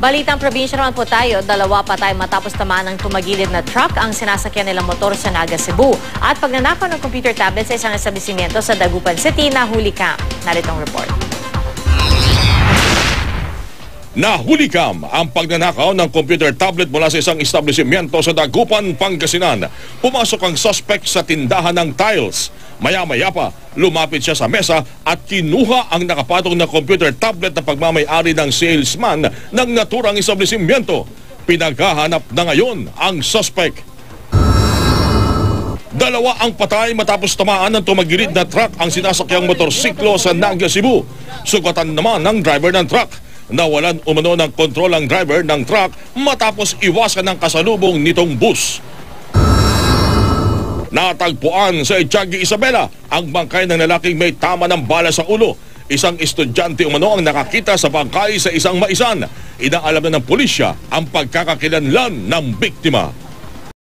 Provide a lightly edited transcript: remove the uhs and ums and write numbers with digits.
Balitang probinsya naman po tayo, dalawa pa tayo matapos tamaan ng tumagilid na truck ang sinasakyan nilang motor sa Naga, Cebu. At pagnanakaw ng computer tablet sa isang establishmento sa Dagupan City, nahuli ka. Naritong report. Nahulikam ang pagnanakaw ng computer tablet mula sa isang establishmento sa Dagupan, Pangasinan. Pumasok ang suspect sa tindahan ng tiles. Maya-maya pa, lumapit siya sa mesa at kinuha ang nakapatong na computer tablet na pagmamay-ari ng salesman ng naturang establishmento. Pinaghahanap na ngayon ang suspect. Dalawa ang patay matapos tamaan ng tumagilid na truck ang sinasakyang motorsiklo sa Naga, Cebu. Sugatan naman ng driver ng truck. Nawalan umano ng kontrol ang driver ng truck matapos iwasan ng kasalubong nitong bus. Natagpuan sa Etiagi, Isabela ang bangkay ng lalaking may tama ng bala sa ulo. Isang estudyante umano ang nakakita sa bangkay sa isang maisan. Inaalam na ng pulisya ang pagkakakilanlan ng biktima.